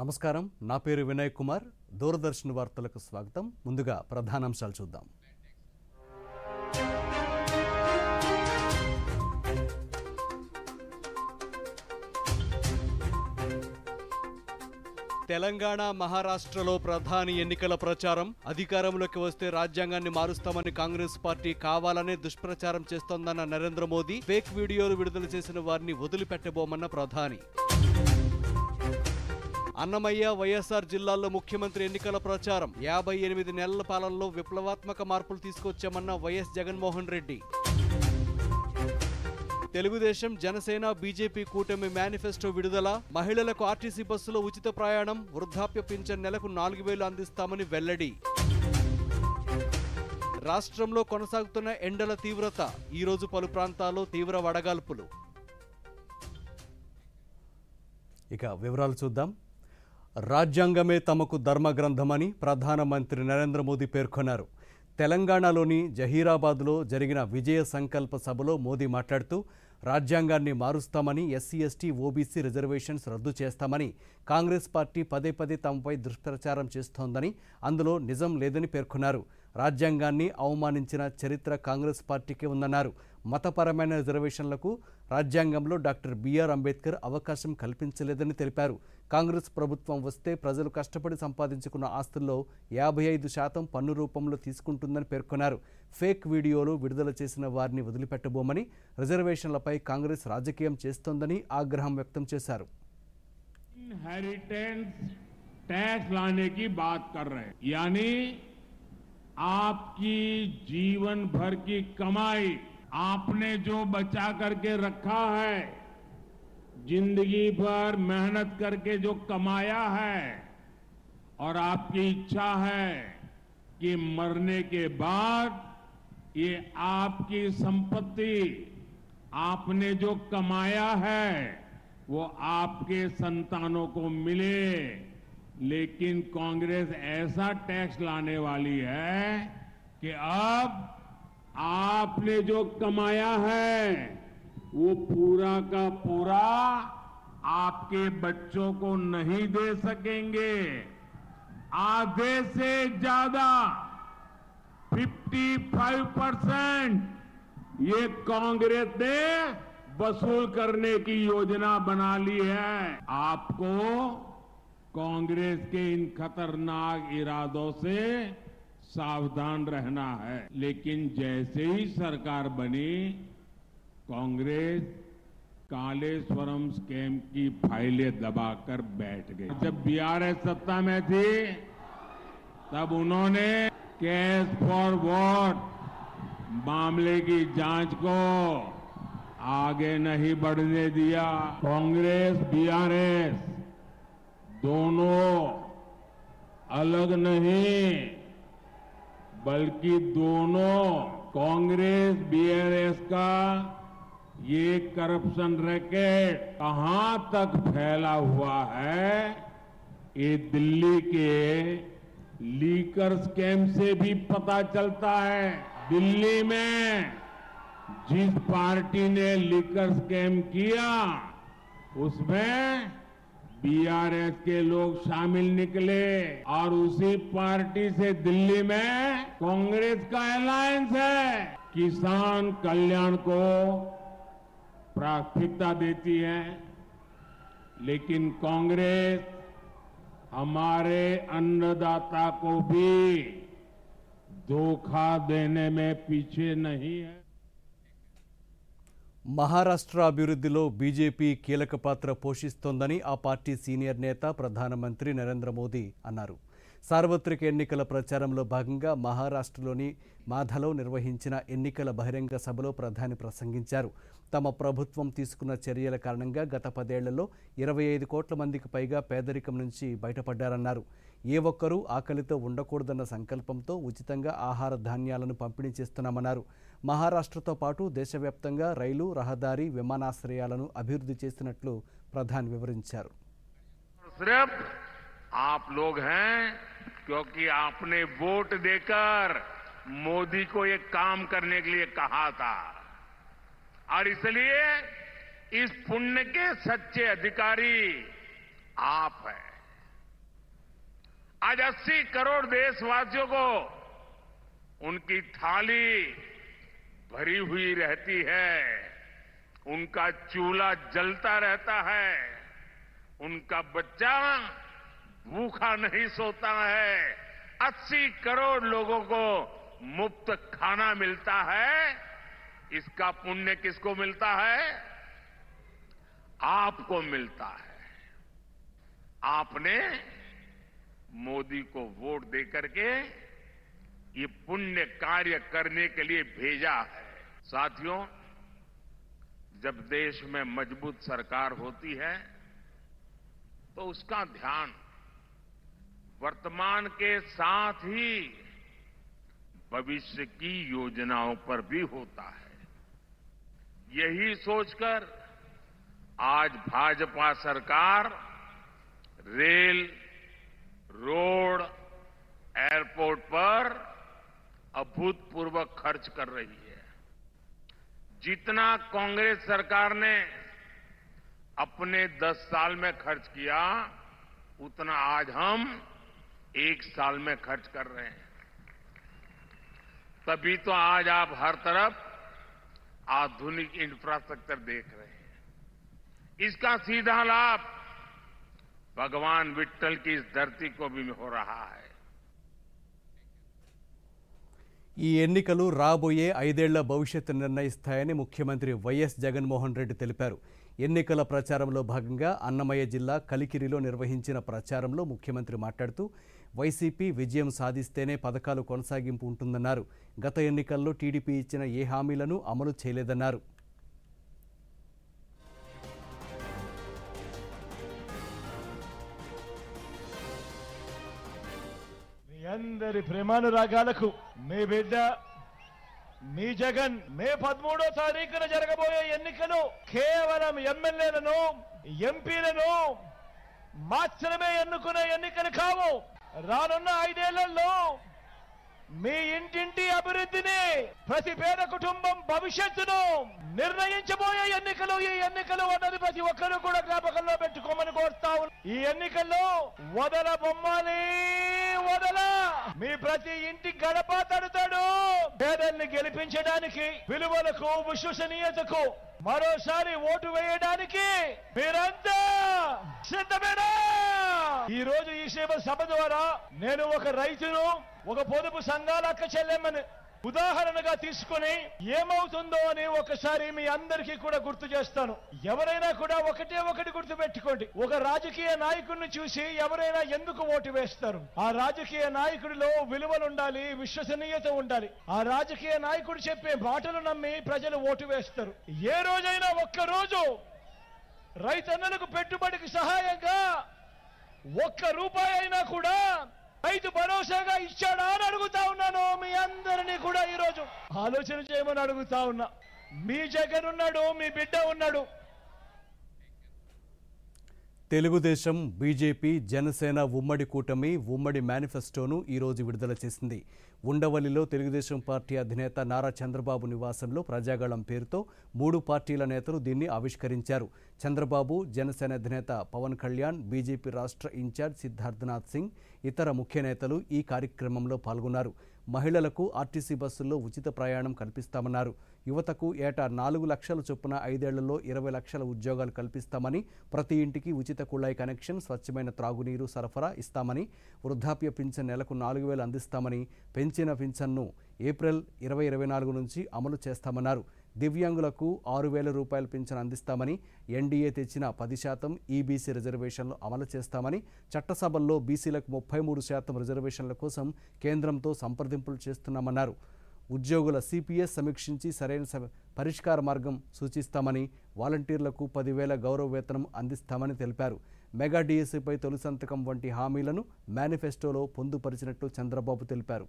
నమస్కారం నా పేరు వినయ్ కుమార్ దూరదర్శన్ వార్తలకు స్వాగతం ముందుగా ప్రధానాంశాలు చూద్దాం తెలంగాణ మహారాష్ట్రలో ప్రధాని ఎన్నికల ప్రచారం అధికారంలోకి వస్తే రాజ్యాంగాన్ని మారుస్తామని కాంగ్రెస్ పార్టీ కావాలనే దుష్ప్రచారం చేస్తోందన్న నరేంద్ర మోదీ ఫేక్ వీడియోలు విడుదల చేసిన వారిని వదిలిపెట్టబోమన్న ప్రధాని అన్నమయ్య వైఎస్ఆర్ జిల్లాల్లో ముఖ్యమంత్రి ఎన్నికల ప్రచారం 58 నెలల పాలనలో విప్లవాత్మక మార్పులు తీసుకొచ్చామన్న వైఎస్ జగన్మోహన్ రెడ్డి తెలుగుదేశం జనసేన బీజేపీ కూటమి మేనిఫెస్టో విడుదల మహిళలకు ఆర్టీసీ బస్సులో ఉచిత ప్రయాణం వృద్ధాప్య పింఛన్ నెలకు 4000 అందిస్తామని వెల్లడి రాష్ట్రంలో కొనసాగుతున్న ఎండల తీవ్రత ఈ రోజు పలు ప్రాంతాల్లో తీవ్ర వడగాల్పులు ఇక వివరాలు చూద్దాం రాజ్యాంగమే తమకు ధర్మగ్రంథమని ప్రధానమంత్రి నరేంద్ర మోదీ పేర్కొన్నారు తెలంగాణలోని జహీరాబాద్లో జరిగిన విజయ సంకల్ప సభలో మోదీ మాట్లాడుతూ రాజ్యాంగాన్ని మారుస్తామని ఎస్సీ ఎస్టీ ఓబీసీ రిజర్వేషన్స్ రద్దు చేస్తామని కాంగ్రెస్ పార్టీ పదే పదే తమపై దుష్ప్రచారం చేస్తోందని అందులో నిజం లేదని పేర్కొన్నారు రాజ్యాంగాన్ని అవమానించిన చరిత్ర కాంగ్రెస్ పార్టీకే ఉందన్నారు మతపరమైన రిజర్వేషన్లకు రాజ్యాంగంలో డాక్టర్ బిఆర్ అంబేద్కర్ అవకాశం కల్పించలేదని తెలిపారు కాంగ్రెస్ ప్రభుత్వం వస్తే ప్రజలు కష్టపడి సంపాదించుకున్న ఆస్తుల్లో 55% పన్ను రూపంలో తీసుకుంటుందని పేర్కొన్నారు ఫేక్ వీడియోలు విడుదల చేసిన వారిని వదిలిపెట్టబోమని రిజర్వేషన్లపై కాంగ్రెస్ రాజకీయం చేస్తోందని ఆగ్రహం వ్యక్తం చేశారు इनहेरिटेंस टैक्स लाने की बात कर रहे हैं यानी आपकी जीवन भर की कमाई आपने जो बचा करके रखा है जिंदगी भर मेहनत करके जो कमाया है और आपकी इच्छा है कि मरने के बाद ये आपकी संपत्ति आपने जो कमाया है वो आपके संतानों को मिले लेकिन कांग्रेस ऐसा टैक्स लाने वाली है कि अब आपने जो कमाया है वो पूरा का पूरा आपके बच्चों को नहीं दे सकेंगे आधे से ज्यादा 55% ये कांग्रेस ने वसूल करने की योजना बना ली है आपको कांग्रेस के इन खतरनाक इरादों से सावधान रहना है लेकिन जैसे ही सरकार बनी कांग्रेस कालेश्वरम स्कैम की फाइलें दबाकर बैठ गई जब बीआरएस सत्ता में थी तब उन्होंने कैश फॉर वोट मामले की जांच को आगे नहीं बढ़ने दिया कांग्रेस बीआरएस दोनों अलग नहीं बल्कि दोनों कांग्रेस बीआरएस का ये करप्शन रैकेट कहां तक फैला हुआ है ये दिल्ली के लीकर स्कैम से भी पता चलता है दिल्ली में जिस पार्टी ने लीकर स्कैम किया उसमें बीआरएस के लोग शामिल निकले और उसी पार्टी से दिल्ली में कांग्रेस का अलायंस है किसान कल्याण को प्राथमिकता देती है लेकिन कांग्रेस हमारे अन्नदाता को भी धोखा देने में पीछे नहीं है మహారాష్ట్ర అభివృద్ధిలో బీజేపీ కీలక పాత్ర పోషిస్తోందని ఆ పార్టీ సీనియర్ నేత ప్రధానమంత్రి నరేంద్ర మోదీ అన్నారు సార్వత్రిక ఎన్నికల ప్రచారంలో భాగంగా మహారాష్ట్రలోని మాధలో నిర్వహించిన ఎన్నికల బహిరంగ సభలో ప్రధాని ప్రసంగించారు తమ ప్రభుత్వం తీసుకున్న చర్యల కారణంగా గత 10 ఏళ్లలో 25 కోట్ల మందికి పైగా పేదరికం నుంచి బయటపడ్డారన్నారు ఏ ఒక్కరూ ఆకలితో ఉండకూడదన్న సంకల్పంతో ఉచితంగా ఆహార ధాన్యాలను పంపిణీ చేస్తున్నామన్నారు మహారాష్ట్రతో పాటు దేశవ్యాప్తంగా రైలు రహదారి విమానాశ్రయాలను అభివృద్ధి చేసినట్లు ప్రధాని వివరించారు सिर्फ आप लोग हैं क्योंकि आपने वोट देकर मोदी को ये काम करने के लिए कहा था और इसलिए इस पुण्य के सच्चे अधिकारी आप हैं आज 80 करोड़ देशवासियों को उनकी थाली भरी हुई रहती है, उनका चूल्हा जलता रहता है, उनका बच्चा भूखा नहीं सोता है। 80 करोड़ लोगों को मुफ्त खाना मिलता है। इसका पुण्य किसको मिलता है? आपको मिलता है। आपने मोदी को वोट देकर के ये पुण्य कार्य करने के लिए भेजा है। साथियों, जब देश में मजबूत सरकार होती है तो उसका ध्यान वर्तमान के साथ ही भविष्य की योजनाओं पर भी होता है। यही सोचकर आज भाजपा सरकार रेल, रोड, एयरपोर्ट पर अभूतपूर्व खर्च कर रही है। जितना कांग्रेस सरकार ने अपने 10 साल में खर्च किया, उतना आज हम 1 साल में खर्च कर रहे हैं। तभी तो आज आप हर तरफ आधुनिक इंफ्रास्ट्रक्चर देख रहे हैं। इसका सीधा लाभ भगवान विट्ठल की इस धरती को भी हो रहा है। ఈ ఎన్నికలు రాబోయే 5 ఏళ్ల భవిష్యత్తు నిర్ణయిస్తాయని ముఖ్యమంత్రి వైఎస్ జగన్మోహన్ రెడ్డి తెలిపారు. ఎన్నికల ప్రచారంలో భాగంగా అన్నమయ్య జిల్లా కలికిరిలో నిర్వహించిన ప్రచారంలో ముఖ్యమంత్రి మాట్లాడుతూ వైసీపీ విజయం సాధిస్తేనే పథకాలు కొనసాగింపు ఉంటుందన్నారు. గత ఎన్నికల్లో టీడీపీ ఇచ్చిన ఏ హామీలను అమలు చేయలేదన్నారు. అందరి ప్రేమానురాగాలకు మీ బిడ్డ మీ జగన్ మే 13వ తారీఖున జరగబోయే ఎన్నికలు కేవలం ఎమ్మెల్యేలను ఎంపీలను మాత్రమే ఎన్నుకునే ఎన్నికలు కావు. రానున్న 5 ఏళ్లలో మీ ఇంటింటి అభివృద్ధిని, ప్రతి పేద కుటుంబం భవిష్యత్తును నిర్ణయించబోయే ఎన్నికలు ఈ ఎన్నికలు అన్నది ప్రతి ఒక్కరూ కూడా జ్ఞాపకంలో పెట్టుకోమని కోరుతా ఉన్నాను. ఈ ఎన్నికల్లో వదల బొమ్మాలి వదల మీ ప్రతి ఇంటి గడప తడుతాడు. పేదల్ని గెలిపించడానికి, విలువలకు, విశ్వసనీయతకు మరోసారి ఓటు వేయడానికి మీరంతా సిద్ధమేనా? ఈ రోజు ఈ సభ ద్వారా నేను ఒక రైతును, ఒక పొదుపు సంఘాల అక్క చెల్లెమ్మని ఉదాహరణగా తీసుకుని ఏమవుతుందో అని ఒకసారి మీ అందరికీ కూడా గుర్తు చేస్తాను. ఎవరైనా కూడా ఒకటి గుర్తు పెట్టుకోండి. ఒక రాజకీయ నాయకుడిని చూసి ఎవరైనా ఎందుకు ఓటు వేస్తారు? ఆ రాజకీయ నాయకుడిలో విలువలు ఉండాలి, విశ్వసనీయత ఉండాలి. ఆ రాజకీయ నాయకుడు చెప్పే మాటలు నమ్మి ప్రజలు ఓటు వేస్తారు. ఏ రోజైనా ఒక్కరోజు రైతన్నలకు పెట్టుబడికి సహాయంగా ₹1 అయినా కూడా రైతు భరోసాగా ఇచ్చాడా అని అడుగుతా ఉన్నాను. మీ అందరినీ కూడా ఈరోజు ఆలోచన చేయమని అడుగుతా ఉన్నా. మీ జగన్ ఉన్నాడు, మీ బిడ్డ ఉన్నాడు. తెలుగుదేశం, బీజేపీ, జనసేన ఉమ్మడి కూటమి ఉమ్మడి మేనిఫెస్టోను ఈరోజు విడుదల చేసింది. ఉండవల్లిలో తెలుగుదేశం పార్టీ అధినేత నారా చంద్రబాబు నివాసంలో ప్రజాగళం పేరుతో 3 పార్టీల నేతలు దీన్ని ఆవిష్కరించారు. చంద్రబాబు, జనసేన అధినేత పవన్ కళ్యాణ్, బీజేపీ రాష్ట్ర ఇన్ఛార్జ్ సిద్ధార్థనాథ్ సింగ్, ఇతర ముఖ్య నేతలు ఈ కార్యక్రమంలో పాల్గొన్నారు. మహిళలకు ఆర్టీసీ బస్సుల్లో ఉచిత ప్రయాణం కల్పిస్తామన్నారు. యువతకు ఏటా 4 లక్షల చొప్పున 5 ఏళ్లలో 20 లక్షల ఉద్యోగాలు కల్పిస్తామని, ప్రతి ఇంటికి ఉచిత కుళాయి కనెక్షన్, స్వచ్ఛమైన త్రాగునీరు సరఫరా ఇస్తామని, వృద్ధాప్య పింఛన్ నెలకు 4,000 అందిస్తామని, పెంచిన పింఛన్ను ఏప్రిల్ 2024 నుంచి అమలు చేస్తామన్నారు. దివ్యాంగులకు ₹6,000 పింఛన్ అందిస్తామని, ఎన్డీఏ తెచ్చిన 10% ఈబీసీ రిజర్వేషన్లు అమలు చేస్తామని, చట్టసభల్లో బీసీలకు 33% రిజర్వేషన్ల కోసం కేంద్రంతో సంప్రదింపులు చేస్తున్నామన్నారు. ఉద్యోగుల సిపిఎస్ సమీక్షించి సరైన పరిష్కార మార్గం సూచిస్తామని, వాలంటీర్లకు 10,000 గౌరవ వేతనం అందిస్తామని తెలిపారు. మెగా డిఎస్సీపై తొలి సంతకం వంటి హామీలను మేనిఫెస్టోలో పొందుపరిచినట్లు చంద్రబాబు తెలిపారు.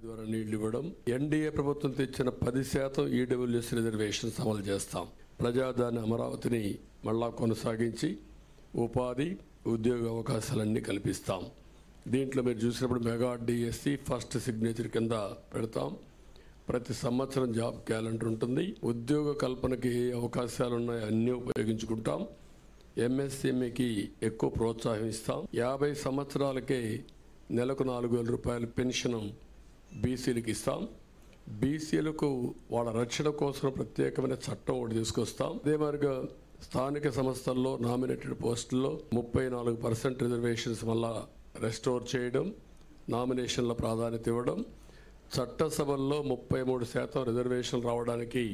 ద్వారా నీళ్లు ఇవ్వడం, ఎన్డీఏ ప్రభుత్వం తెచ్చిన 10% ఈడబ్ల్యూఎస్ రిజర్వేషన్స్ అమలు చేస్తాం. ప్రజాదాని అమరావతిని మళ్ళా కొనసాగించి ఉపాధి, ఉద్యోగ అవకాశాలన్నీ కల్పిస్తాం. దీంట్లో మీరు చూసినప్పుడు మెగా డిఎస్సి ఫస్ట్ సిగ్నేచర్ కింద పెడతాం. ప్రతి సంవత్సరం జాబ్ క్యాలెండర్ ఉంటుంది. ఉద్యోగ కల్పనకి ఏ అవకాశాలు ఉన్నాయో అన్నీ ఉపయోగించుకుంటాం. ఎంఎస్ఎంఈకి ఎక్కువ ప్రోత్సాహం ఇస్తాం. 50 సంవత్సరాలకే నెలకు 4,000 రూపాయల పెన్షన్ బీసీలకు ఇస్తాం. బీసీలకు వాళ్ళ రక్షణ కోసం ప్రత్యేకమైన చట్టం ఒకటి తీసుకొస్తాం. అదే మాదిరిగా స్థానిక సంస్థల్లో నామినేటెడ్ పోస్టుల్లో 34% రిజర్వేషన్స్ వల్ల రెస్టోర్ చేయడం, నామినేషన్ల ప్రాధాన్యత ఇవ్వడం, చట్టసభల్లో 33% రిజర్వేషన్ రావడానికి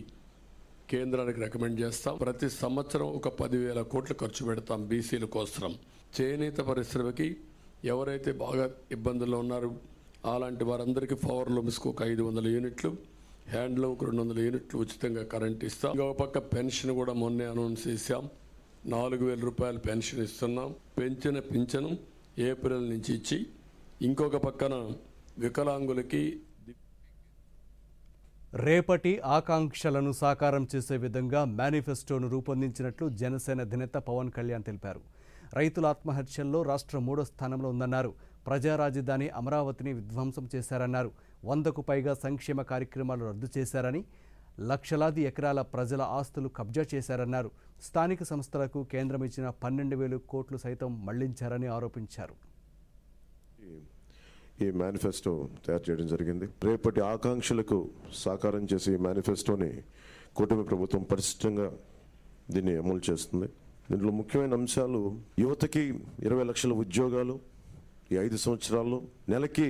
కేంద్రానికి రికమెండ్ చేస్తాం. ప్రతి సంవత్సరం ఒక 10,000 కోట్లు ఖర్చు పెడతాం బీసీల కోసం. చేనేత పరిశ్రమకి ఎవరైతే బాగా ఇబ్బందుల్లో ఉన్నారో అలాంటి వారందరికీ పవర్ లూమ్స్కి ఒక 500 యూనిట్లు, హ్యాండ్లూమ్కి 200 యూనిట్లు ఉచితంగా కరెంట్ ఇస్తాం. ఇంకొక పక్క పెన్షన్ కూడా మొన్నే అనౌన్స్ చేశాం. 4,000 రూపాయలు పెన్షన్ ఇస్తున్నాం. పెంచిన పింఛను ఏప్రిల్ నుంచి ఇచ్చి, ఇంకొక పక్కన వికలాంగులకి రేపటి ఆకాంక్షలను సాకారం చేసే విధంగా మేనిఫెస్టోను రూపొందించినట్లు జనసేన అధినేత పవన్ కళ్యాణ్ తెలిపారు. రైతుల ఆత్మహత్యల్లో రాష్ట్రం 3వ స్థానంలో ఉందన్నారు. ప్రజా రాజధాని అమరావతిని విధ్వంసం చేశారన్నారు. 100కు పైగా సంక్షేమ కార్యక్రమాలు రద్దు చేశారని, లక్షలాది ఎకరాల ప్రజల ఆస్తులు కబ్జా చేశారన్నారు. స్థానిక సంస్థలకు కేంద్రం ఇచ్చిన 12,000 కోట్లు సైతం మళ్లించారని ఆరోపించారు. ఈ మేనిఫెస్టో తయారు చేయడం జరిగింది. రేపటి ఆకాంక్షలకు సాకారం చేసే ఈ మేనిఫెస్టోని కూటమి ప్రభుత్వం పరిశుభ్రంగా దీన్ని అమలు చేస్తుంది. దీంట్లో ముఖ్యమైన అంశాలు యువతకి 20 లక్షల ఉద్యోగాలు ఈ 5 సంవత్సరాల్లో, నెలకి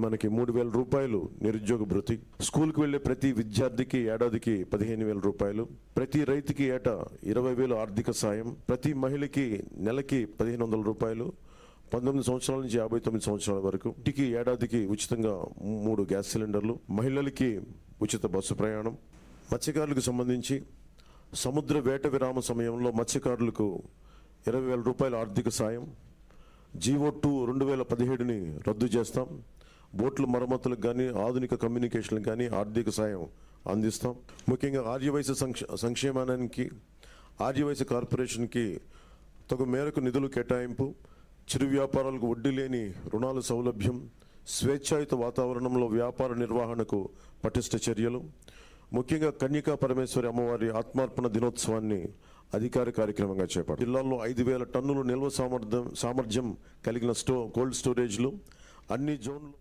మనకి 3,000 రూపాయలు నిరుద్యోగ భృతి, స్కూల్కి వెళ్లే ప్రతి విద్యార్థికి ఏడాదికి 15,000 రూపాయలు, ప్రతి రైతుకి ఏటా 20,000 ఆర్థిక సాయం, ప్రతి మహిళకి నెలకి 1,500 రూపాయలు, 19 సంవత్సరాల నుంచి 59 సంవత్సరాల వరకు, ఇంటికి ఏడాదికి ఉచితంగా 3 గ్యాస్ సిలిండర్లు, మహిళలకి ఉచిత బస్సు ప్రయాణం, మత్స్యకారులకు సంబంధించి సముద్ర వేట విరామ సమయంలో మత్స్యకారులకు 20,000 రూపాయల ఆర్థిక సాయం, జీవో2 2017ని రద్దు చేస్తాం, బోట్ల మరమ్మతులకు కానీ ఆధునిక కమ్యూనికేషన్లకు కానీ ఆర్థిక సాయం అందిస్తాం. ముఖ్యంగా ఆర్యవైశ్య సంక్షేమానికి ఆర్యవైశ్య కార్పొరేషన్కి తగు మేరకు నిధులు కేటాయింపు, చిరు వ్యాపారాలకు వడ్డీ లేని రుణాల సౌలభ్యం, స్వేచ్ఛాయుత వాతావరణంలో వ్యాపార నిర్వహణకు పటిష్ట చర్యలు, ముఖ్యంగా కన్యకా పరమేశ్వరి అమ్మవారి ఆత్మార్పణ దినోత్సవాన్ని అధికార కార్యక్రమంగా చేపట్టారు. జిల్లాలో 5,000 టన్నులు నిల్వ సామర్థ్యం కలిగిన కోల్డ్ స్టోరేజ్లు అన్ని జోన్లు.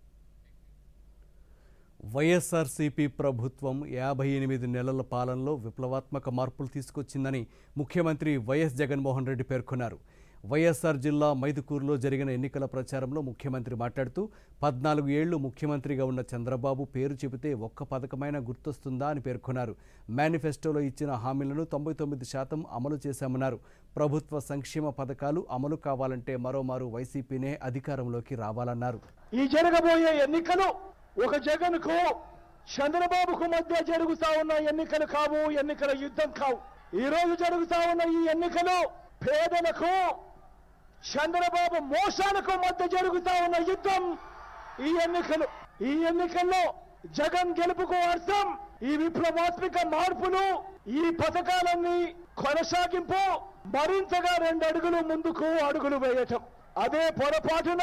వైఎస్ఆర్సీపీ ప్రభుత్వం 58 నెలల పాలనలో విప్లవాత్మక మార్పులు తీసుకొచ్చిందని ముఖ్యమంత్రి వైఎస్ జగన్మోహన్ రెడ్డి పేర్కొన్నారు. వైఎస్ఆర్ జిల్లా మైదుకూరులో జరిగిన ఎన్నికల ప్రచారంలో ముఖ్యమంత్రి మాట్లాడుతూ 14 ఏళ్లు ముఖ్యమంత్రిగా ఉన్న చంద్రబాబు పేరు చెబితే ఒక్క పథకమైనా గుర్తొస్తుందా అని పేర్కొన్నారు. మేనిఫెస్టోలో ఇచ్చిన హామీలను 99% అమలు చేశామన్నారు. ప్రభుత్వ సంక్షేమ పథకాలు అమలు కావాలంటే మరోమారు వైసీపీనే అధికారంలోకి రావాలన్నారు. ఈ జరగబోయే ఎన్నికలు ఒక జగన్కు చంద్రబాబుకు మధ్య జరుగుతా ఉన్న ఎన్నికలు కావు, ఎన్నికల యుద్ధం కావు. ఈ రోజు జరుగుతా ఉన్న ఈ ఎన్నికలు పేదలకు చంద్రబాబు మోసాలకు మధ్య జరుగుతా ఉన్న యుద్ధం. ఈ ఎన్నికల్లో జగన్ గెలుపుకు అర్థం ఈ విప్లవాత్మక మార్పులు, ఈ పథకాలన్నీ కొనసాగింపు, మరింతగా 2 అడుగులు ముందుకు అడుగులు వేయటం. అదే పొరపాటున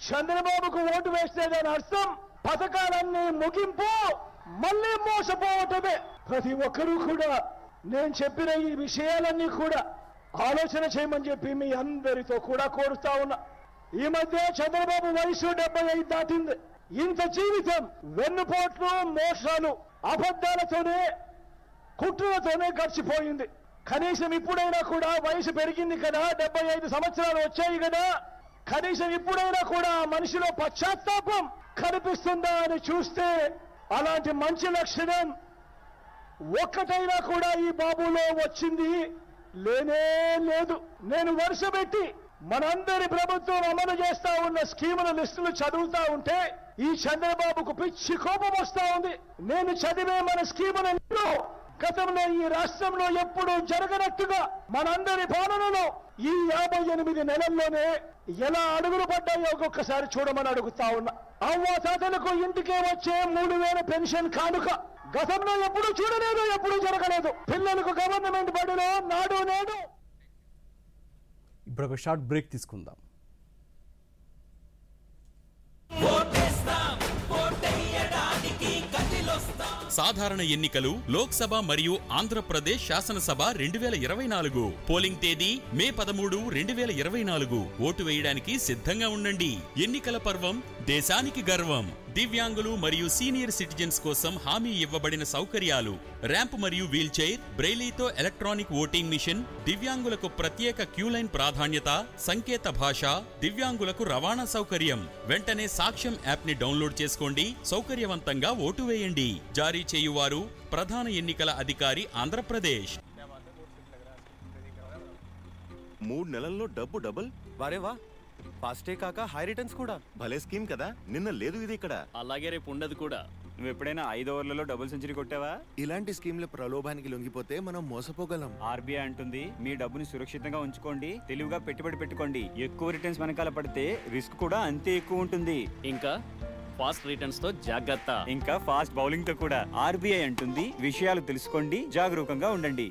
చంద్రబాబుకు ఓటు వేస్తే దాని అర్థం పథకాలన్నీ ముగింపు, మళ్ళీ మోసపోవటమే. ప్రతి ఒక్కరూ కూడా నేను చెప్పిన ఈ విషయాలన్నీ కూడా ఆలోచన చేయమని చెప్పి మీ అందరితో కూడా కోరుతా ఉన్నా. ఈ మధ్య చంద్రబాబు వయసు 75 దాటింది. ఇంత జీవితం వెన్నుపోట్లు, మోసాలు, అబద్ధాలతోనే, కుట్రలతోనే గడిచిపోయింది. కనీసం ఇప్పుడైనా కూడా వయసు పెరిగింది కదా, 75 సంవత్సరాలు వచ్చాయి కదా, కనీసం ఇప్పుడైనా కూడా మనిషిలో పశ్చాత్తాపం కనిపిస్తుందా అని చూస్తే అలాంటి మంచి లక్షణం ఒక్కటైనా కూడా ఈ బాబులో వచ్చింది లేనే లేదు. నేను వరుస పెట్టి మనందరి ప్రభుత్వం అమలు చేస్తా ఉన్న స్కీముల లిస్టులు చదువుతా ఉంటే ఈ చంద్రబాబుకు పిచ్చి కోపం వస్తా ఉంది. నేను చదివే మన స్కీములలో గతంలో ఈ రాష్ట్రంలో ఎప్పుడూ జరగనట్టుగా మనందరి పాలనలో ఈ 58 నెలల్లోనే ఎలా అడుగులు పడ్డాయో ఒక్కొక్కసారి చూడమని అడుగుతా ఉన్నా. అవ్వాతాతలకు ఇంటికే వచ్చే 3,000 పెన్షన్ కానుక గతంలో ఎప్పుడూ చూడలేదు, ఎప్పుడూ జరగలేదు. పిల్లలకు గవర్నమెంట్ బడిలో నాడు నేడు. ఇప్పుడు ఒక షార్ట్ బ్రేక్ తీసుకుందాం. సాధారణ ఎన్నికలు, లోక్సభ మరియు ఆంధ్రప్రదేశ్ శాసనసభ 2024. పోలింగ్ తేదీ మే 13, 2024. ఓటు వేయడానికి సిద్ధంగా ఉండండి. ఎన్నికల పర్వం దేశానికి గర్వం. దివ్యాంగులు మరియు సీనియర్ సిటిజన్స్ కోసం హామీ ఇవ్వబడిన సౌకర్యాలు: ర్యాంప్ మరియు వీల్ చైర్, బ్రెయిలీతో ఎలక్ట్రానిక్ ఓటింగ్ మిషన్, దివ్యాంగులకు ప్రత్యేక క్యూలైన్ ప్రాధాన్యత, సంకేత భాష, దివ్యాంగులకు రవాణా సౌకర్యం. వెంటనే సాక్ష్యం యాప్ ని డౌన్లోడ్ చేసుకోండి. సౌకర్యవంతంగా ఓటు వేయండి. జారీ చేయువారు ప్రధాన ఎన్నికల అధికారి, ఆంధ్రప్రదేశ్. 3 నెలల్లో డబ్బు డబుల్. వారేవా, ఫాస్టే కాక హై రిటర్న్స్ కూడా. భలే స్కీమ్ కదా. నిన్న లేదు ఇది ఇక్కడ. అలాగే రేపు ఉండదు కూడా. నువ్వు ఎప్పుడైనా 5 ఓవర్లలో డబుల్ సెంచరీ కొట్టావా? ఇలాంటి స్కీమ్ల ప్రలోభానికి లొంగిపోతే మనం మోసపోగలం. ఆర్బీఐ అంటుంది, మీ డబ్బుని సురక్షితంగా ఉంచుకోండి, తెలివిగా పెట్టుబడి పెట్టుకోండి. ఎక్కువ రిటర్న్స్ వెనకాల పడితే రిస్క్ కూడా అంతే ఎక్కువ ఉంటుంది. ఇంకా ఫాస్ట్ రిటర్న్స్ తో జాగ్రత్త. ఇంకా ఫాస్ట్ బౌలింగ్ తో కూడా. ఆర్బీఐ అంటుంది, విషయాలు తెలుసుకోండి, జాగరూకంగా ఉండండి.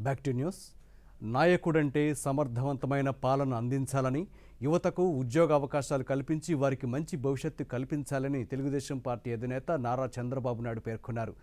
Back to news. నాయకుడంటే సమర్థవంతమైన పాలన అందించాలని, యువతకు ఉద్యోగ అవకాశాలు కల్పించి వారికి మంచి భవిష్యత్తు కల్పించాలని తెలుగుదేశం పార్టీ అధినేత నారా చంద్రబాబు నాయుడు పేర్కొన్నారు.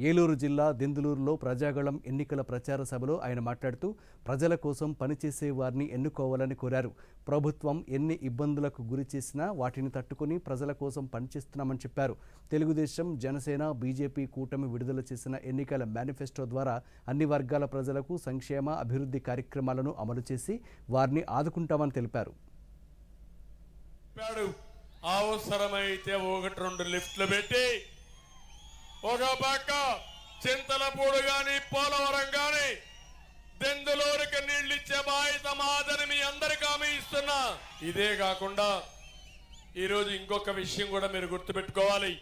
ఏలూరు జిల్లా దెందులూరులో ప్రజాగళం ఎన్నికల ప్రచార సభలో ఆయన మాట్లాడుతూ ప్రజల కోసం పనిచేసే వారిని ఎన్నుకోవాలని కోరారు. ప్రభుత్వం ఎన్ని ఇబ్బందులకు గురి చేసినా వాటిని తట్టుకుని ప్రజల కోసం పనిచేస్తున్నామని చెప్పారు. తెలుగుదేశం, జనసేన, బీజేపీ కూటమి విడుదల చేసిన ఎన్నికల మేనిఫెస్టో ద్వారా అన్ని వర్గాల ప్రజలకు సంక్షేమ, అభివృద్ధి కార్యక్రమాలను అమలు చేసి వారిని ఆదుకుంటామని తెలిపారు. అవసరమైతే 1-2 లిఫ్ట్లు పెట్టి ఒక పక్క చింతలపూడి గాని, పోలవరం గాని, దెందులూరుకి నీళ్లు ఇచ్చే బాధ్యత మాదని మీ అందరికీ హామీ ఇస్తున్నా. ఇదే కాకుండా ఈరోజు ఇంకొక విషయం కూడా మీరు గుర్తుపెట్టుకోవాలి.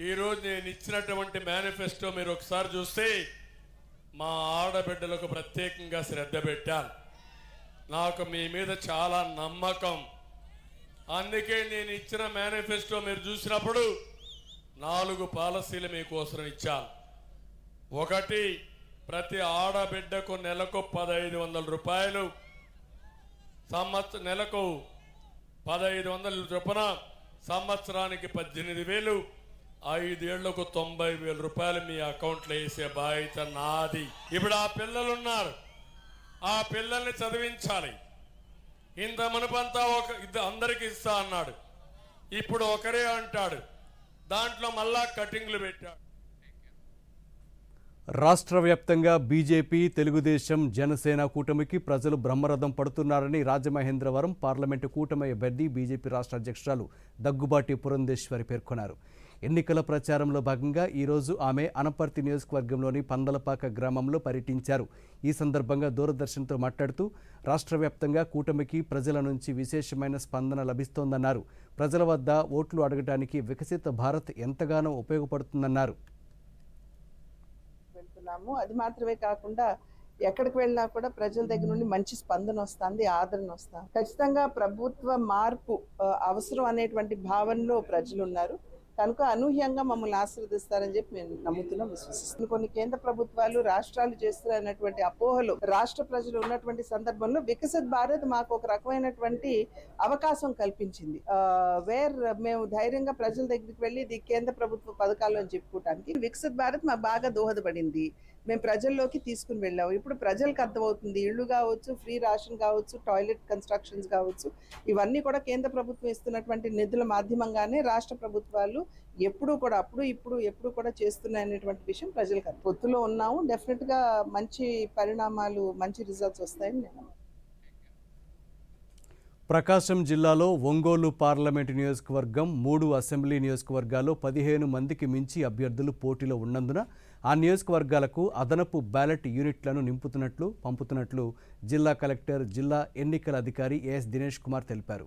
ఈరోజు నేను ఇచ్చినటువంటి మేనిఫెస్టో మీరు ఒకసారి చూస్తే మా ఆడబిడ్డలకు ప్రత్యేకంగా శ్రద్ధ పెట్టాను. నాకు మీ మీద చాలా నమ్మకం. అందుకే నేను ఇచ్చిన మేనిఫెస్టో మీరు చూసినప్పుడు 4 పాలసీలు మీకోసం ఇచ్చాను. ఒకటి, ప్రతి ఆడబిడ్డకు నెలకు 1,500 రూపాయలు, నెలకు 1,500 చొప్పున, సంవత్సరానికి 18,000, 5 ఏళ్లకు 90,000 రూపాయలు మీ అకౌంట్లో వేసే బాధ్యత నాది. ఇప్పుడు ఆ పిల్లలున్నారు, ఆ పిల్లల్ని చదివించాలి. ఇంత మునుపంతా అందరికి ఇస్తా అన్నాడు, ఇప్పుడు ఒకరే అంటాడు. దాంట్లో మళ్ళా కటింగ్లు పెట్టాడు. రాష్ట్ర వ్యాప్తంగా బీజేపీ, తెలుగుదేశం, జనసేన కూటమికి ప్రజలు బ్రహ్మరథం పడుతున్నారని రాజమహేంద్రవరం పార్లమెంటు కూటమి అభ్యర్థి బీజేపీ రాష్ట్ర అధ్యక్షురాలు దగ్గుబాటి పురంధేశ్వరి పేర్కొన్నారు. ఎన్నికల ప్రచారంలో భాగంగా ఈరోజు ఆమె అనపర్తి నియోజకవర్గంలోని పందలపాక గ్రామంలో పర్యటించారు. ఈ సందర్భంగా దూరదర్శన్తో మాట్లాడుతూ రాష్ట్ర వ్యాప్తంగా కూటమికి ప్రజల నుంచి విశేషమైన స్పందన లభిస్తోందన్నారు. ప్రజల వద్ద ఓట్లు అడగడానికి వికసిత భారత్ ఎంతగానో ఉపయోగపడుతుందన్నారు. అది మాత్రమే కాకుండా ఎక్కడికి వెళ్ళినా కూడా ప్రజల దగ్గర నుండి మంచి స్పందన వస్తుంది, ఆదరణ వస్తుంది. ఖచ్చితంగా ప్రభుత్వ మార్పు అవసరం అనేటువంటి భావనలో ప్రజలు ఉన్నారు. కనుక అనూహ్యంగా మమ్మల్ని ఆశీర్వదిస్తారని చెప్పి మేము నమ్ముతున్నాం, విశ్వసిస్తున్నాం. కొన్ని కేంద్ర ప్రభుత్వాలు, రాష్ట్రాలు చేస్తున్నటువంటి అపోహలు రాష్ట్ర ప్రజలు ఉన్నటువంటి సందర్భంలో వికసిత్ భారత్ మాకు ఒక రకమైనటువంటి అవకాశం కల్పించింది. వేర్ మేము ధైర్యంగా ప్రజల దగ్గరికి వెళ్ళి ఇది కేంద్ర ప్రభుత్వ పథకాలు అని చెప్పుకోవడానికి వికసిత్ భారత్ మాకు బాగా దోహదపడింది. మేము ప్రజల్లోకి తీసుకుని వెళ్ళాము. ఇప్పుడు ప్రజలకు అర్థమవుతుంది. ఇళ్లు కావచ్చు, ఫ్రీ రేషన్ కావచ్చు, టాయిలెట్ కన్స్ట్రక్షన్స్ కావచ్చు, ఇవన్నీ కూడా కేంద్ర ప్రభుత్వం ఇస్తున్నటువంటి నిధుల మాధ్యమంగానే రాష్ట్ర ప్రభుత్వాలు ఎప్పుడు కూడా ఎప్పుడు కూడా చేస్తున్నాయనేటువంటి విషయం ప్రజలకు పొత్తులో ఉన్నాము. డెఫినెట్ గా మంచి పరిణామాలు, మంచి రిజల్ట్స్ వస్తాయని నేను. ప్రకాశం జిల్లాలో ఒంగోలు పార్లమెంటు నియోజకవర్గం, 3 అసెంబ్లీ నియోజకవర్గాల్లో 15 మందికి మించి అభ్యర్థులు పోటీలో ఉన్నందున ఆ నియోజకవర్గాలకు అదనపు బ్యాలెట్ యూనిట్లను పంపుతున్నట్లు జిల్లా కలెక్టర్, జిల్లా ఎన్నికల అధికారి ఏఎస్ దినేష్ కుమార్ తెలిపారు.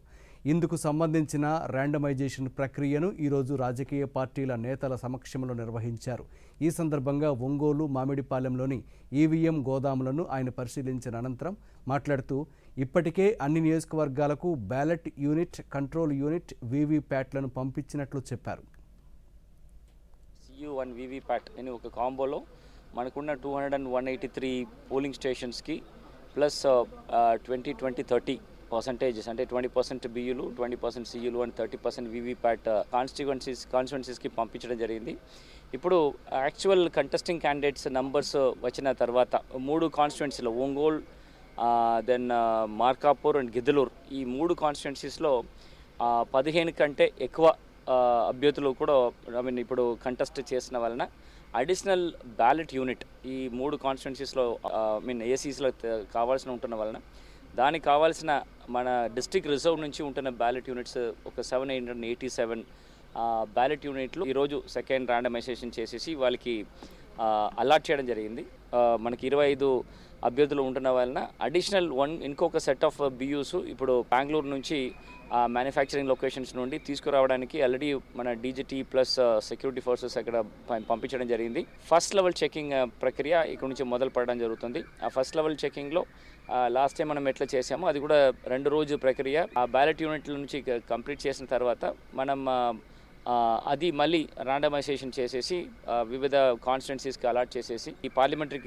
ఇందుకు సంబంధించిన ర్యాండమైజేషన్ ప్రక్రియను ఈరోజు రాజకీయ పార్టీల నేతల సమక్షంలో నిర్వహించారు. ఈ సందర్భంగా ఒంగోలు, మామిడిపాలెంలోని ఈవీఎం గోదాములను ఆయన పరిశీలించిన అనంతరం మాట్లాడుతూ ఇప్పటికే అన్ని నియోజకవర్గాలకు బ్యాలెట్ యూనిట్, కంట్రోల్ యూనిట్, వీవీప్యాట్లను పంపించినట్లు చెప్పారు. CU1 వీవీప్యాట్ అని ఒక కాంబోలో మనకున్న 200 and 183 పోలింగ్ స్టేషన్స్కి ప్లస్ 20-30 పర్సంటేజెస్ అంటే 20% బియ్యులు, 20% సియులు అండ్ 30% వీవీప్యాట్ కాన్స్టిట్యుయెన్సీస్కి పంపించడం జరిగింది. ఇప్పుడు యాక్చువల్ కంటెస్టింగ్ క్యాండిడేట్స్ నంబర్స్ వచ్చిన తర్వాత 3 కాన్స్టిట్యుయెన్సీలో ఒంగోల్, దెన్ మార్కాపూర్ అండ్ గిద్దలూరు, ఈ 3 కాన్స్టిట్యుయెన్సీస్లో 15 కంటే ఎక్కువ అభ్యర్థులు కూడా ఇప్పుడు కంటెస్ట్ చేసిన వలన అడిషనల్ బ్యాలెట్ యూనిట్ ఈ 3 కాన్స్టిట్యుయెన్సీస్లో ఏసీస్లో కావాల్సిన ఉంటున్న వలన దానికి కావాల్సిన మన డిస్ట్రిక్ట్ రిజర్వ్ నుంచి ఉంటున్న బ్యాలెట్ యూనిట్స్ ఒక 787 బ్యాలెట్ యూనిట్లు ఈరోజు సెకండ్ ర్యాండమైజేషన్ చేసేసి వాళ్ళకి అలాట్ చేయడం జరిగింది. మనకి 25 అభ్యర్థులు ఉంటున్న వలన అడిషనల్ ఇంకొక సెట్ ఆఫ్ బియూస్ ఇప్పుడు బెంగళూరు నుంచి మ్యానుఫ్యాక్చరింగ్ లొకేషన్స్ నుండి తీసుకురావడానికి ఆల్రెడీ మన డీజీటీ ప్లస్ సెక్యూరిటీ ఫోర్సెస్ అక్కడ పంపించడం జరిగింది. ఫస్ట్ లెవెల్ చెకింగ్ ప్రక్రియ ఇక్కడ నుంచి మొదలు పడడం జరుగుతుంది. ఆ ఫస్ట్ లెవెల్ చెకింగ్లో లాస్ట్ టైం మనం ఎట్లా చేసామో అది కూడా 2 రోజు ప్రక్రియ. ఆ బ్యాలెట్ యూనిట్ల నుంచి కంప్లీట్ చేసిన తర్వాత మనం అది మళ్ళీ ర్యాండమైజేషన్ చేసేసి వివిధ కాన్స్టిట్యుయెన్సీస్కి అలాట్ చేసేసి ఈ పార్లమెంటరీ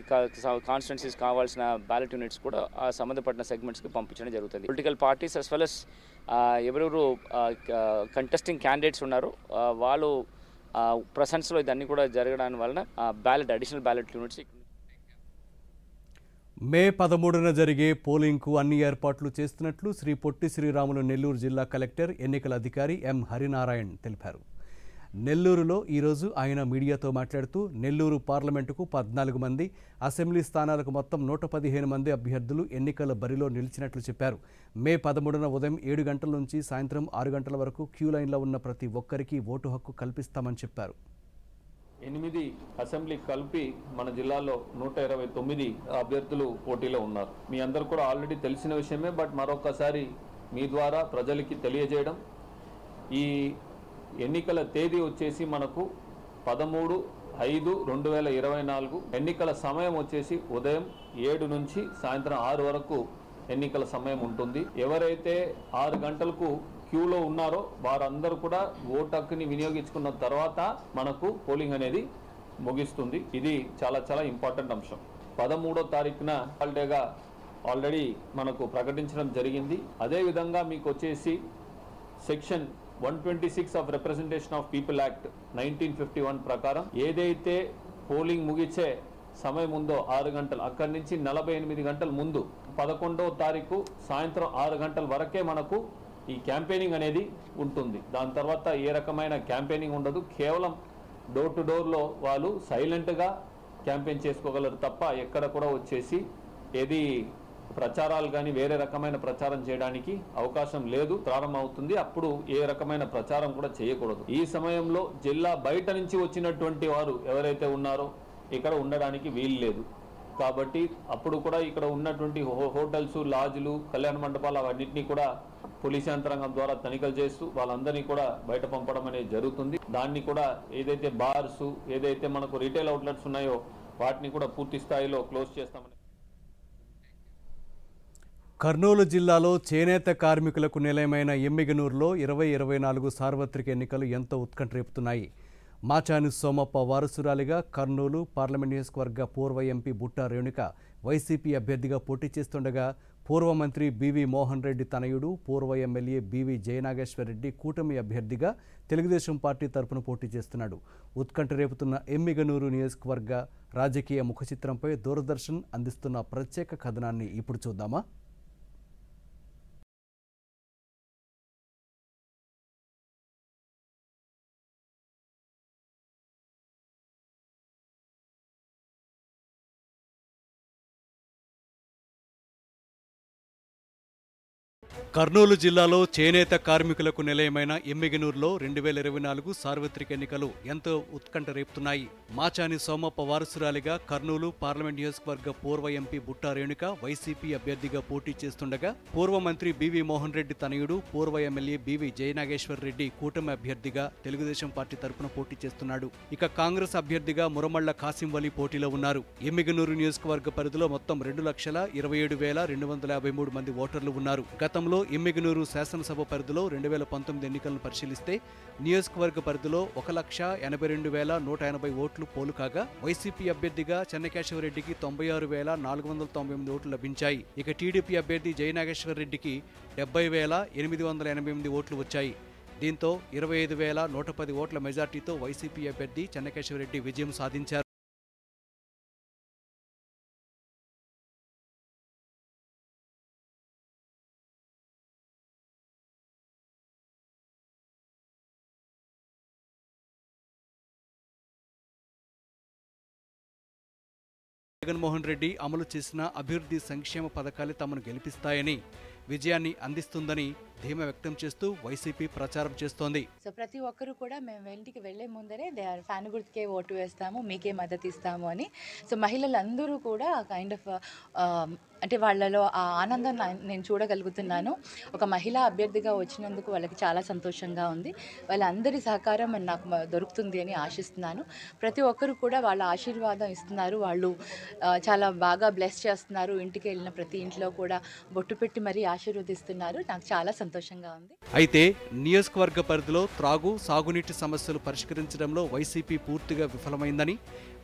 కాన్స్టిట్యుయెన్సీస్ కావాల్సిన బ్యాలెట్ యూనిట్స్ కూడా ఆ సంబంధపడిన సెగ్మెంట్స్కి పంపించడం జరుగుతుంది. Political parties as well as ఎవరెవరు కంటెస్టింగ్ క్యాండిడేట్స్ ఉన్నారో వాళ్ళు ప్రెసెన్స్లో ఇదన్నీ కూడా జరగడం వలన అడిషనల్ బ్యాలెట్ యూనిట్స్ మే 13న జరిగే పోలింగ్కు అన్ని ఏర్పాట్లు చేస్తున్నట్లు శ్రీ పొట్టి శ్రీరాములు నెల్లూరు జిల్లా కలెక్టర్ ఎన్నికల అధికారి ఎం హరినారాయణ్ తెలిపారు. నెల్లూరులో ఈరోజు ఆయన మీడియాతో మాట్లాడుతూ నెల్లూరు పార్లమెంటుకు 14 మంది, అసెంబ్లీ స్థానాలకు మొత్తం 115 మంది అభ్యర్థులు ఎన్నికల బరిలో నిలిచినట్లు చెప్పారు. మే 13న ఉదయం 7 గంటల నుంచి సాయంత్రం 6 గంటల వరకు క్యూ లైన్లో ఉన్న ప్రతి ఒక్కరికి ఓటు హక్కు కల్పిస్తామని చెప్పారు. 8 అసెంబ్లీ కలిపి మన జిల్లాలో 129 అభ్యర్థులు పోటీలో ఉన్నారు. మీ అందరూ కూడా ఆల్రెడీ తెలిసిన విషయమే, బట్ మరొకసారి మీ ద్వారా ప్రజలకి తెలియజేయడం, ఈ ఎన్నికల తేదీ వచ్చేసి మనకు 13/5/2024, ఎన్నికల సమయం వచ్చేసి ఉదయం 7 నుంచి సాయంత్రం 6 వరకు ఎన్నికల సమయం ఉంటుంది. ఎవరైతే 6 గంటలకు క్యూలో ఉన్నారో వారందరూ కూడా ఓటు హక్కుని వినియోగించుకున్న తర్వాత మనకు పోలింగ్ అనేది ముగిస్తుంది. ఇది చాలా చాలా ఇంపార్టెంట్ అంశం. 13వ తారీఖున హాలిడేగా ఆల్రెడీ మనకు ప్రకటించడం జరిగింది. అదేవిధంగా మీకు వచ్చేసి section 126 of representation of people act 1951 ప్రకారం ఏదైతే పోలింగ్ ముగిసే సమయం ఉందో 6 గంటలు, అక్కడి నుంచి 48 గంటల ముందు 11వ తారీఖు సాయంత్రం 6 గంటల వరకే మనకు ఈ క్యాంపెయినింగ్ అనేది ఉంటుంది. దాని తర్వాత ఏ రకమైన క్యాంపెయినింగ్ ఉండదు. కేవలం డోర్ టు డోర్లో వాళ్ళు సైలెంట్గా క్యాంపెయిన్ చేసుకోగలరు తప్ప ఎక్కడ కూడా వచ్చేసి ఏది ప్రచారాలు కానీ వేరే రకమైన ప్రచారం చేయడానికి అవకాశం లేదు. ప్రారంభమవుతుంది అప్పుడు ఏ రకమైన ప్రచారం కూడా చేయకూడదు. ఈ సమయంలో జిల్లా బయట నుంచి వచ్చినటువంటి వారు ఎవరైతే ఉన్నారో ఇక్కడ ఉండడానికి వీలు లేదు. కాబట్టి అప్పుడు కూడా ఇక్కడ ఉన్నటువంటి హోటల్స్, లాడ్జ్లు, కళ్యాణ మండపాలు అవన్నింటినీ కూడా పోలీస్ యంత్రాంగం ద్వారా తనిఖీలు చేస్తూ వాళ్ళందరినీ కూడా బయట పంపడం అనేది జరుగుతుంది. దాన్ని కూడా ఏదైతే బార్స్, ఏదైతే మనకు రీటైల్ అవుట్లెట్స్ ఉన్నాయో వాటిని కూడా పూర్తి స్థాయిలో క్లోజ్ చేస్తామని. కర్నూలు జిల్లాలో చేనేత కార్మికులకు నిలయమైన ఎమ్మిగనూరులో 2024 సార్వత్రిక ఎన్నికలు ఎంతో ఉత్కంఠ రేపుతున్నాయి. మాచాని సోమప్ప వారసురాలిగా కర్నూలు పార్లమెంట్ నియోజకవర్గ పూర్వ ఎంపీ బుట్టా రేణుక వైసీపీ అభ్యర్థిగా పోటీ చేస్తుండగా పూర్వ మంత్రి బివి మోహన్ రెడ్డి తనయుడు పూర్వ ఎమ్మెల్యే బివి జయనాగేశ్వరరెడ్డి కూటమి అభ్యర్థిగా తెలుగుదేశం పార్టీ తరపున పోటీ చేస్తున్నాడు. ఉత్కంఠ రేపుతున్న ఎమ్మిగనూరు నియోజకవర్గ రాజకీయ ముఖచిత్రంపై దూరదర్శన్ అందిస్తున్న ప్రత్యేక కథనాన్ని ఇప్పుడు చూద్దామా. కర్నూలు జిల్లాలో చేనేత కార్మికులకు నిలయమైన ఎమ్మిగనూరులో 2024 సార్వత్రిక ఎన్నికలు ఎంతో ఉత్కంఠ రేపుతున్నాయి. మాచాని సోమప్ప వారసురాలిగా కర్నూలు పార్లమెంట్ నియోజకవర్గ పూర్వ ఎంపీ బుట్టా రేణుక వైసీపీ అభ్యర్థిగా పోటీ చేస్తుండగా పూర్వ మంత్రి బివి మోహన్ రెడ్డి తనయుడు పూర్వ ఎమ్మెల్యే బివి జయనాగేశ్వర్ రెడ్డి కూటమి అభ్యర్థిగా తెలుగుదేశం పార్టీ తరపున పోటీ చేస్తున్నాడు. ఇక కాంగ్రెస్ అభ్యర్థిగా మురమళ్ల కాసిం వలి పోటీలో ఉన్నారు. ఎమ్మిగనూరు నియోజకవర్గ పరిధిలో మొత్తం 2,27,253 మంది ఓటర్లు ఉన్నారు. గతంలో ఇమ్మిగనూరు శాసనసభ పరిధిలో 2019 ఎన్నికలను పరిశీలిస్తే నియోజకవర్గ పరిధిలో 1,82,180 ఓట్లు పోలు కాగా వైసీపీ అభ్యర్థిగా చెన్నకేశవరెడ్డికి 96,498 ఓట్లు లభించాయి. ఇక టీడీపీ అభ్యర్థి జయనాగేశ్వరరెడ్డికి 70,888 ఓట్లు వచ్చాయి. దీంతో 25,110 ఓట్ల మెజార్టీతో వైసీపీ అభ్యర్థి చెన్నకేశవరెడ్డి విజయం సాధించారు. జగన్మోహన్ రెడ్డి అమలు చేసిన అభివృద్ధి సంక్షేమ పథకాలే తమను గెలిపిస్తాయని, విజయాన్ని అందిస్తుందని ధీమా వ్యక్తం చేస్తూ వైసీపీ ప్రచారం చేస్తోంది. సో ప్రతి ఒక్కరు కూడా మేము ఇంటికి వెళ్లే ముందరే ఫ్యాన్ గుర్తుకే ఓటు వేస్తాము, మీకే మద్దతు ఇస్తాము అని. సో మహిళలందరూ కూడా కైండ్ ఆఫ్ అంటే వాళ్ళలో ఆ ఆనందం నేను చూడగలుగుతున్నాను. ఒక మహిళా అభ్యర్థిగా వచ్చినందుకు వాళ్ళకి చాలా సంతోషంగా ఉంది. వాళ్ళందరి సహకారం నాకు దొరుకుతుంది అని ఆశిస్తున్నాను. ప్రతి ఒక్కరు కూడా వాళ్ళ ఆశీర్వాదం ఇస్తున్నారు. వాళ్ళు చాలా బాగా బ్లెస్ చేస్తున్నారు. ఇంటికి వెళ్ళిన ప్రతి ఇంట్లో కూడా బొట్టు పెట్టి మరీ ఆశీర్వదిస్తున్నారు. నాకు చాలా సంతోషంగా ఉంది. అయితే నియోజకవర్గ పరిధిలో త్రాగు, సాగునీటి సమస్యలు పరిష్కరించడంలో వైసీపీ పూర్తిగా విఫలమైందని,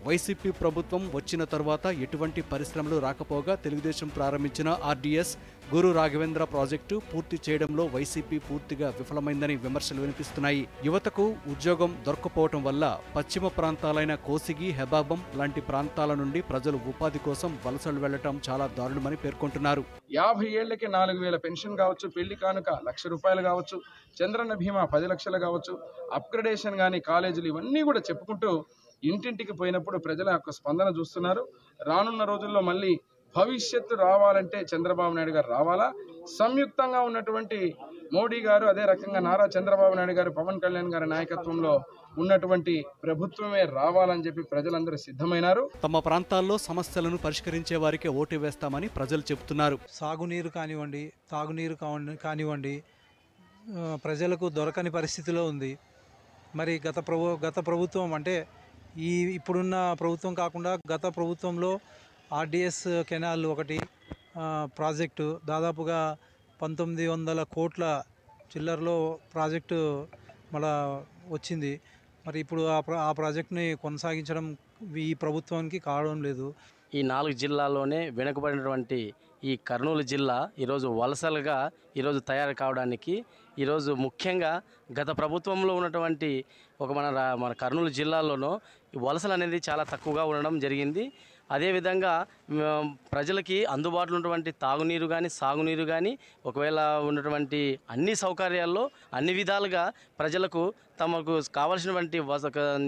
వైసీపీ ప్రభుత్వం వచ్చిన తర్వాత ఎటువంటి పరిశ్రమలు రాకపోగా తెలుగుదేశం ప్రారంభించిన ఆర్డీఎస్ గురు రాఘవేంద్ర ప్రాజెక్టు పూర్తి చేయడంలో వైసీపీ పూర్తిగా విఫలమైందని విమర్శలు వినిపిస్తున్నాయి. యువతకు ఉద్యోగం దొరకపోవటం వల్ల పశ్చిమ ప్రాంతాలైన కోసిగి, హెబాబం లాంటి ప్రాంతాల నుండి ప్రజలు ఉపాధి కోసం వలసలు వెళ్లటం చాలా దారుణమని పేర్కొంటున్నారు. 50 ఏళ్లకి 4,000 పెన్షన్ కావచ్చు, పెళ్లి కానుక ₹1,00,000 కావచ్చు, చంద్రన్న బీమా 10 లక్షలు కావచ్చు, అప్గ్రేడేషన్ కానీ కాలేజీలు ఇవన్నీ కూడా చెప్పుకుంటూ ఇంటింటికి పోయినప్పుడు ప్రజల యొక్క స్పందన చూస్తున్నారు. రానున్న రోజుల్లో మళ్ళీ భవిష్యత్తు రావాలంటే చంద్రబాబు నాయుడు గారు రావాలా, సంయుక్తంగా ఉన్నటువంటి మోడీ గారు, అదే రకంగా నారా చంద్రబాబు నాయుడు గారు, పవన్ కళ్యాణ్ గారి నాయకత్వంలో ఉన్నటువంటి ప్రభుత్వమే రావాలని చెప్పి ప్రజలందరూ సిద్ధమైనారు. తమ ప్రాంతాల్లో సమస్యలను పరిష్కరించే వారికే ఓటు వేస్తామని ప్రజలు చెబుతున్నారు. సాగునీరు కానివ్వండి, తాగునీరు కానివ్వండి ప్రజలకు దొరకని పరిస్థితిలో ఉంది. మరి గత ప్రభుత్వం అంటే ఇప్పుడున్న ప్రభుత్వం కాకుండా గత ప్రభుత్వంలో ఆర్డీఎస్ కెనాల్ ఒకటి ప్రాజెక్టు దాదాపుగా 1900 కోట్ల చిల్లరలో ప్రాజెక్టు మళ్ళా వచ్చింది. మరి ఇప్పుడు ఆ ప్రాజెక్టుని కొనసాగించడం ఈ ప్రభుత్వానికి కావడం లేదు. ఈ 4 జిల్లాల్లోనే వెనుకబడినటువంటి ఈ కర్నూలు జిల్లా ఈరోజు వలసలుగా ఈరోజు తయారు కావడానికి ఈరోజు ముఖ్యంగా గత ప్రభుత్వంలో ఉన్నటువంటి మన కర్నూలు జిల్లాలోనూ వలసలు అనేది చాలా తక్కువగా ఉండడం జరిగింది. అదేవిధంగా ప్రజలకి అందుబాటులో ఉన్నటువంటి తాగునీరు కానీ, సాగునీరు కానీ, ఒకవేళ ఉన్నటువంటి అన్ని సౌకర్యాల్లో అన్ని విధాలుగా ప్రజలకు తమకు కావాల్సినటువంటి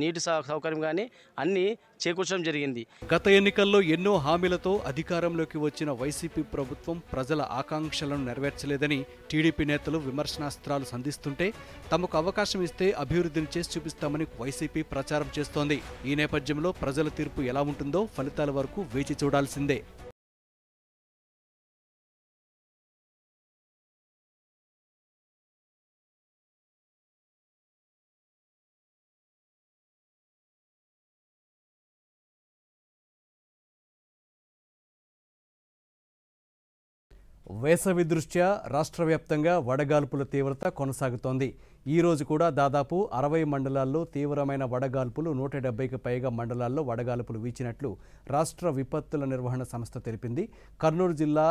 నీటి సౌకర్యం కానీ అన్నీ చేకూర్చడం జరిగింది. గత ఎన్నికల్లో ఎన్నో హామీలతో అధికారంలోకి వచ్చిన వైసీపీ ప్రభుత్వం ప్రజల ఆకాంక్షలను నెరవేర్చలేదని టీడీపీ నేతలు విమర్శనాస్త్రాలు సంధిస్తుంటే, తమకు అవకాశం ఇస్తే అభివృద్ధిని చేసి చూపిస్తామని వైసీపీ ప్రచారం చేస్తోంది. ఈ నేపథ్యంలో ప్రజల తీర్పు ఎలా ఉంటుందో ఫలితాల వరకు వేచి చూడాల్సిందే. వేసవి దృష్ట్యా రాష్ట్ర వ్యాప్తంగా వడగాల్పుల తీవ్రత కొనసాగుతోంది. ఈ రోజు కూడా దాదాపు 60 మండలాల్లో తీవ్రమైన వడగాల్పులు, 170కి పైగా మండలాల్లో వడగాల్పులు వీచినట్లు రాష్ట్ర విపత్తుల నిర్వహణ సంస్థ తెలిపింది. కర్నూలు జిల్లా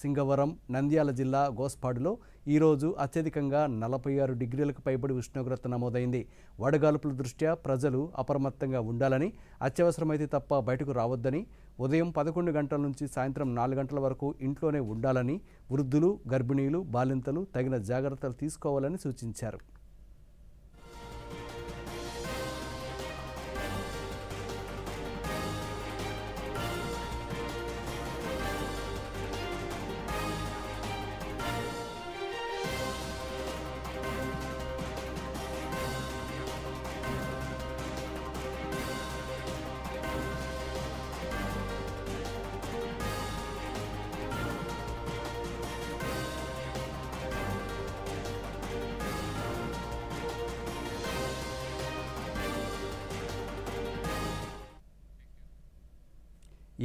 సింగవరం, నంద్యాల జిల్లా గోస్పాడులో ఈరోజు అత్యధికంగా 46 డిగ్రీలకు పైబడి ఉష్ణోగ్రత నమోదైంది. వడగాల్పుల దృష్ట్యా ప్రజలు అప్రమత్తంగా ఉండాలని, అత్యవసరమైతే తప్ప బయటకు రావద్దని, ఉదయం 11 గంటల నుంచి సాయంత్రం 4 గంటల వరకు ఇంట్లోనే ఉండాలని, వృద్ధులు, గర్భిణీలు, బాలింతలు తగిన జాగ్రత్తలు తీసుకోవాలని సూచించారు.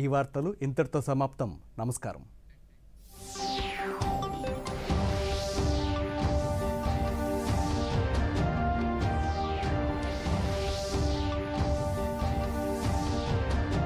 ఈ వార్తలు ఇంతటితో సమాప్తం. నమస్కారం.